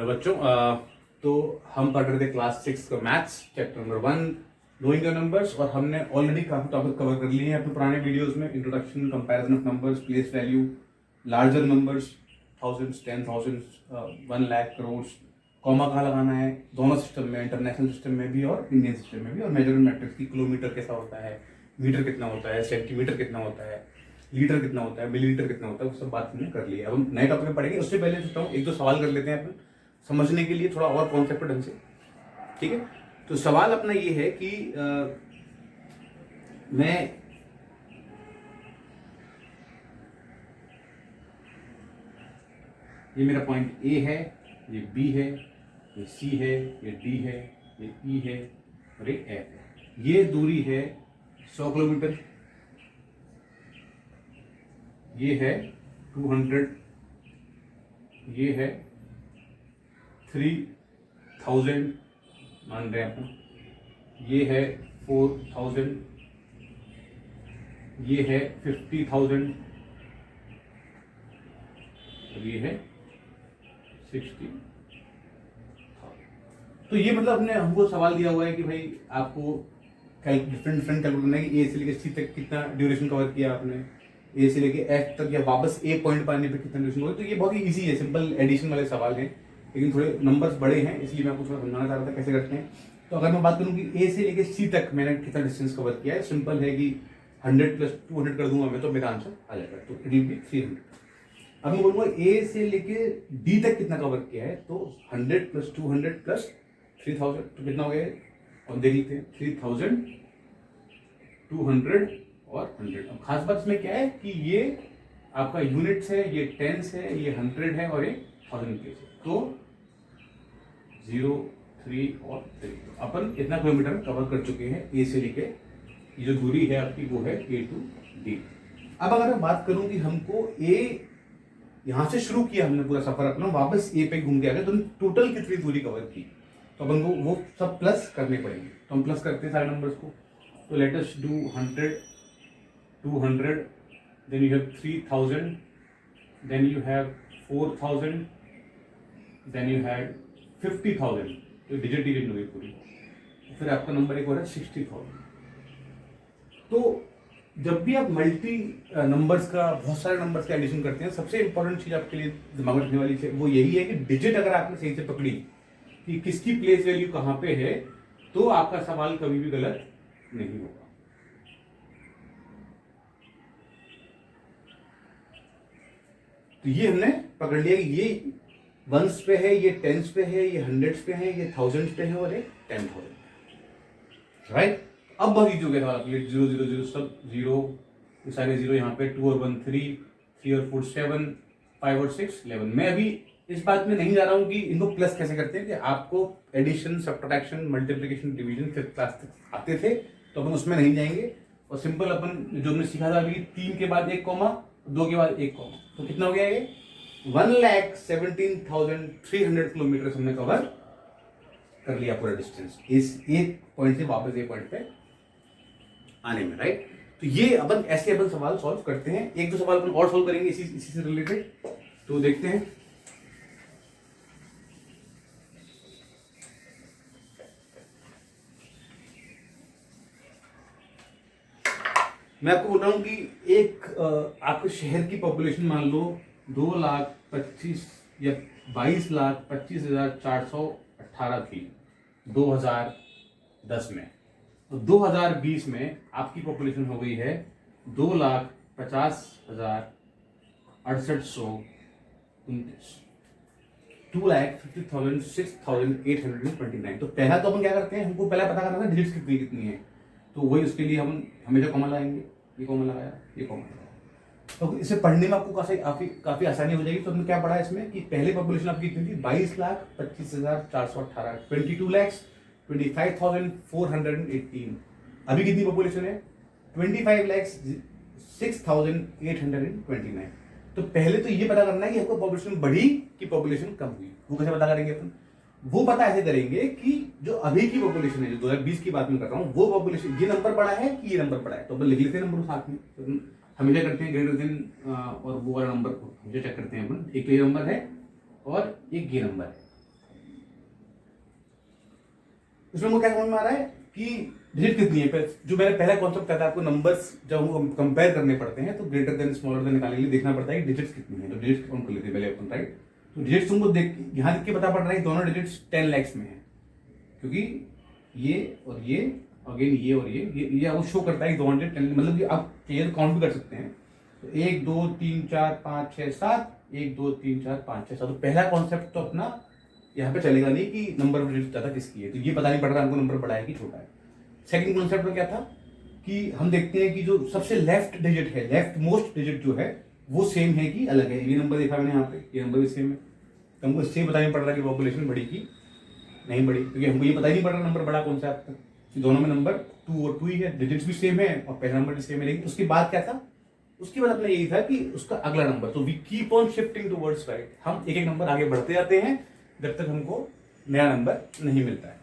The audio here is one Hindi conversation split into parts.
बच्चों तो हम पढ़ रहे थे क्लास 6 का maths chapter number 1 knowing the numbers, और हमने ऑलरेडी काफी टॉपिक कवर कर लिए हैं अपने पुराने वीडियोस में। Introduction, comparison of numbers, place value, larger numbers, thousands, 10,000, 1 lakh, crore, comma कहाँ लगाना है, दोनों सिस्टम में, इंटरनेशनल सिस्टम में भी और इंडियन सिस्टम में भी, और मेजरमेंट मैट्रिक्स की किलोमीटर कैसा होता है, मीटर कितना होता है, सेंटीमीटर कितना होता है, लीटर कितना होता है, मिलीलीटर कितना होता है, वो सब बात हमने कर ली है। अब हम नए टॉपिक में पढ़ेंगे। उससे पहले सोचता हूँ एक दो सवाल कर लेते हैं अपन समझने के लिए, थोड़ा और कॉन्सेप्ट ढंग से। ठीक है, तो सवाल अपना ये है कि ये मेरा पॉइंट ए है, ये बी है, ये सी है, ये डी है, ये ई है और ये एफ है। ये दूरी है 100 किलोमीटर, ये है 200, ये है 3000 मान रहे हैं अपन, ये है 4000, ये है 50,000 और ये है 60,000। तो ये मतलब अपने हमको सवाल दिया हुआ है कि भाई आपको डिफरेंट कैलकुलेट करना है कि ए से लेकर सी तक कितना ड्यूरेशन कवर किया आपने, ए से लेके एफ तक या वापस ए पॉइंट पर आने पे कितना ड्यूरेशन होगा। तो ये बहुत ही इजी है, सिंपल एडिशन वाले सवाल हैं, लेकिन थोड़े नंबर्स बड़े हैं, इसलिए मैं आपको थोड़ा समझाना चाह रहा था कैसे करते हैं। तो अगर मैं बात करूं कि ए से लेके सी तक मैंने कितना डिस्टेंस कवर किया है, सिंपल है कि 100 + 200 कर दूंगा मैं, तो मेरा आंसर आ जाएगा, तो इट विल बी 300। अब मैं बोलूंगा ए से लेके डी तक कितना कवर किया है, तो 100 + 200 + 3000, तो कितना हो गया, और देख लेते हैं, 3000, 200 और 100। अब खास बात इसमें क्या है कि ये आपका यूनिट्स है, ये टेंस है, ये 100 है और ये 1000 प्लेस है, तो 0, 3 और 3। तो अपन इतना किलोमीटर कवर कर चुके हैं ए से लेके, ये जो दूरी है आपकी वो है ए टू डी। अब अगर मैं बात करूं कि हमको ए यहां से शुरू किया हमने पूरा सफर अपना, वापस ए पे घूम के आ गए, तो टोटल कितनी दूरी कवर की, तो अपन को वो सब प्लस करने पड़ेंगे। तो हम प्लस करते हैं सारे नंबर्स को। तो let us do 100, 200, then you have 3000, then you have 4000, then you have 50,000, तो डिजिट डिजिट हुई पूरी, फिर आपका नंबर एक हो रहा है 60,000। तो जब भी आप मल्टी नंबर्स का, बहुत सारे नंबर्स का एडिशन करते हैं, सबसे इंपॉर्टेंट चीज आपके लिए दिमाग में रखने वाली है वो यही है कि डिजिट अगर आपने सही से पकड़ी कि किसकी प्लेस वैल्यू कहां पे है, तो आपका सवाल कभी भी गलत नहीं होगा। तो ये हमने पकड़ लिया कि ये वंस पे है, ये टेंस पे है, ये हंड्रेड्स पे है, ये थाउजेंड्स पे है और ये 10,000, राइट। अब बहुत इजी हो गया सवाल, 0 0 0 सब 0, ये सारे 0 यहाँ पे, 2 और 1 3, 3 और 4 7, 5 और 6 11। मैं अभी इस बात में नहीं जा रहा हूँ कि इनको प्लस कैसे करते हैं, कि आपको addition, subtraction, multiplication, division 5th class तक आते थे, तो अपन उसमें नहीं जाएंगे। और सिंपल अपन जो हमने सीखा था अभी, 3 के बाद 1 कॉमा, 2 के बाद 1 कॉमा, तो कितना हो गया ये 1,17,300 किलोमीटर हमने कवर कर लिया पूरा डिस्टेंस, इस एक पॉइंट से वापस एक पॉइंट पे आने में, राइट। तो ये अपन ऐसे अपन सवाल सॉल्व करते हैं। एक दो सवाल अपन और सॉल्व करेंगे इसी से रिलेटेड, तो देखते हैं। मैं आपको बोल रहा हूं कि एक आपके शहर की पॉपुलेशन मान लो 2,25,000 या 22,25,418 थी 2010 में, तो 2020 में आपकी पॉपुलेशन हो गई है 2,50,6829, 2,50,6,829। तो पहला तो अपन क्या करते हैं, हमको पहला पता करना है डिजिट्स कितनी है, तो वही उसके लिए हम हमेशा कॉमन लगाएंगे, ये कॉमन लगाया, ये कॉमन लगाया, तो इसे पढ़ने में आपको काफी आसानी हो जाएगी। तो हमने क्या पढ़ा इसमें कि पहले पॉपुलेशन आपकी कितनी थी, 22,25,418, 22,25,418। अभी कितनी पॉपुलेशन है, 25,06,829। तो पहले तो ये पता करना है कि हमको पॉपुलेशन बढ़ी कि पॉपुलेशन कम हुई। वो कैसे पता करेंगे अपन, वो पता ऐसे करेंगे कि जो अभी की पॉपुलेशन है, जो 2020 की बात में कर रहा हूँ, वो पॉपुलेशन, ये नंबर बड़ा है कि ये नंबर बड़ा है, तो अपन लिख लेते हैं नंबर साथ में। तो हमेशा करते हैं ग्रेटर देन और वो वाला नंबर को हमेशा चेक करते हैं अपन, एक तो ये नंबर है और एक ये नंबर है, इसमें मुझे क्या समझ में आ रहा है कि डिजिट कितनी है। जो मैंने पहला कॉन्सेप्ट बताया था आपको, नंबर्स जब हमको कंपेयर करने पड़ते हैं तो ग्रेटर देन स्मॉलर देन निकालने के लिए देखना पड़ता है कि डिजिट्स कितनी है। तो डिजिट्स काउंट कर लेते हैं पहले अपन, राइट। तो डिजिट्स तुमको यहाँ देख के पता पड़ रहा है दोनों डिजिट्स 10 lakhs में है, क्योंकि ये और ये अगेन ये और ये आपको शो करता है 210, मतलब कि आप क्लियर काउंट भी कर सकते हैं। तो 1 2 3 4 5 6 7, 1 2 3 4 5 6 7। तो पहला कॉन्सेप्ट तो अपना यहाँ पे चलेगा नहीं कि नंबर ऑफ डिजिट ज्यादा किसकी है, तो ये पता नहीं पड़ रहा हमको नंबर बड़ा है कि छोटा है। सेकंड कॉन्सेप्ट में क्या था कि हम देखते हैं कि जो सबसे लेफ्ट डिजिट है, लेफ्ट मोस्ट डिजिट जो है वो सेम है कि अलग है। ये नंबर देखा मैंने यहाँ पे, ये नंबर भी सेम है। तो हमको इससे पता नहीं पड़ रहा कि पॉपुलेशन बड़ी की नहीं बड़ी, क्योंकि हमको ये पता ही नहीं पड़ रहा नंबर बड़ा कौन सा है आपका। दोनों में नंबर 2 और 2 ही है, डिजिट्स भी सेम है और पहला नंबर भी सेम है। लेकिन उसके बाद क्या था, उसके बाद अपना यही था कि उसका अगला नंबर, तो we keep on shifting towards right. हम एक एक नंबर आगे बढ़ते जाते हैं जब तक हमको नया नंबर नहीं मिलता है।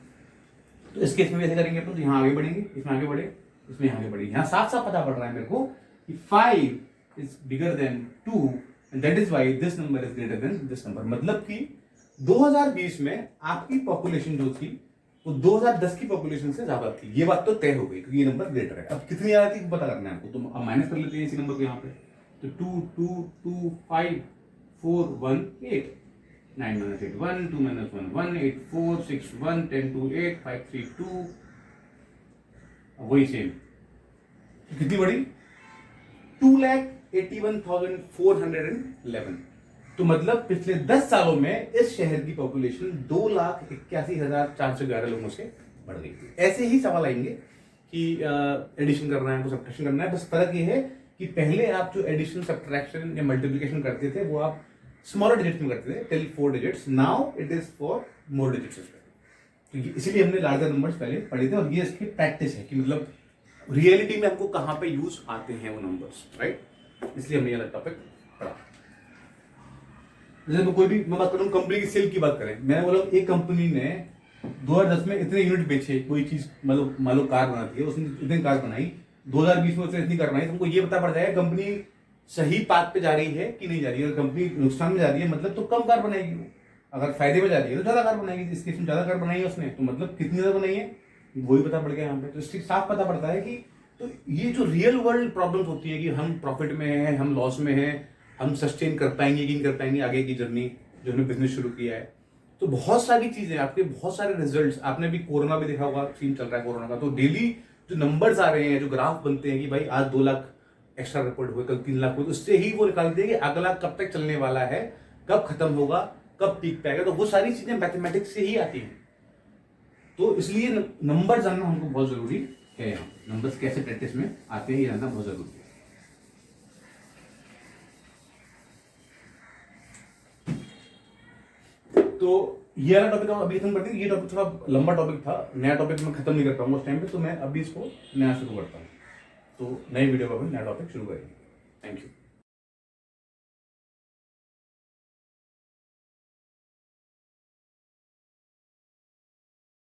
तो इस केस में भी ऐसे करेंगे अपन, तो यहाँ आगे बढ़ेंगे, इसमें आगे बढ़े, इसमें आगे बढ़ेंगे। यहाँ साफ साफ पता पड़ रहा है मेरे को कि 5 is bigger than 2 and that is why this number is greater than this number. मतलब कि 2020 में आपकी पॉपुलेशन जो थी वो 2010 की पॉपुलेशन से ज्यादा थी। ये बात तो तय हो गई क्योंकि ये नंबर ग्रेटर है। अब कितनी ज्यादा थी पता करना है आपको, तो अब माइनस कर लेते हैं इसी नंबर को यहाँ पे। तो 2 2 2 5 4 1 8, 9 minus 8 1, 2 minus 1 1, 8 4 6 1, 10 2 8, 5 3 2, वही सेम। कितनी बड़ी, 2,81,411। तो मतलब पिछले 10 सालों में इस शहर की पॉपुलेशन 2,81,411 लोगों से बढ़ गई थी। ऐसे ही सवाल आएंगे कि एडिशन करना है, सब्ट्रैक्शन करना है। बस फर्क ये है कि पहले आप जो एडिशन, सब्ट्रैक्शन या मल्टीप्लिकेशन करते थे वो आप स्मॉलर डिजिट्स में करते थे till 4 digits। Now it is for more digits. तो इसलिए हमने लार्जर नंबर्स पहले पढ़े थे और ये इसकी प्रैक्टिस है कि मतलब रियलिटी में हमको कहां पे यूज आते हैं वो नंबर्स, राइट। इसलिए हमने ये अलग टॉपिक पढ़ा। जैसे कोई भी मैं बात करूं, कंपनी की सेल की बात करें, मैंने बोला एक कंपनी ने 2010 में इतने यूनिट बेचे, कोई चीज मतलब मान लो कार बनाती है, उसने इतनी कार बनाई, 2020 में उसने इतनी कार बनाई, तुमको ये पता पड़ जाएगा कंपनी सही पाथ पे जा रही है कि नहीं जा रही है। अगर कंपनी नुकसान में जा रही है मतलब तो कम कार बनाएगी वो, अगर फायदे में जा रही है तो ज्यादा कार बनाएगी। इस केस में ज्यादा कार बनाई है उसने, तो मतलब कितनी ज्यादा बनाई है वही पता पड़ गया यहाँ पे। तो इससे साफ पता पड़ता है कि तो ये जो रियल वर्ल्ड प्रॉब्लम्स होती है कि हम प्रॉफिट में हैं, हम लॉस में हैं, हम सस्टेन कर पाएंगे कि नहीं कर पाएंगे आगे की जर्नी जो हमने बिजनेस शुरू किया है। तो बहुत सारी चीजें आपके, बहुत सारे रिजल्ट्स, आपने भी कोरोना भी देखा होगा, सीन चल रहा है कोरोना का, तो डेली जो नंबर्स आ रहे हैं, जो ग्राफ बनते हैं कि भाई आज 2 लाख एक्स्ट्रा रिपोर्ट हुए, कल 3 लाख हुए, तो उससे ही वो निकालते हैं कि अगला कब तक चलने वाला है, कब खत्म होगा, कब पीक पे आएगा। तो वो सारी चीजें मैथमेटिक्स से ही आती हैं। तो इसलिए नंबर जानना हमको बहुत जरूरी है। यहाँ नंबर्स कैसे प्रैक्टिस में आते हैं ये जानना बहुत जरूरी है। तो ये वाला टॉपिक अभी खत्म करते हैं। ये टॉपिक थोड़ा लंबा टॉपिक था, नया टॉपिक मैं खत्म नहीं कर पाऊंगा उस टाइम पे, तो मैं अभी इसको नया शुरू करता हूँ। तो नई वीडियो का भी नया टॉपिक शुरू करेंगे। Thank you.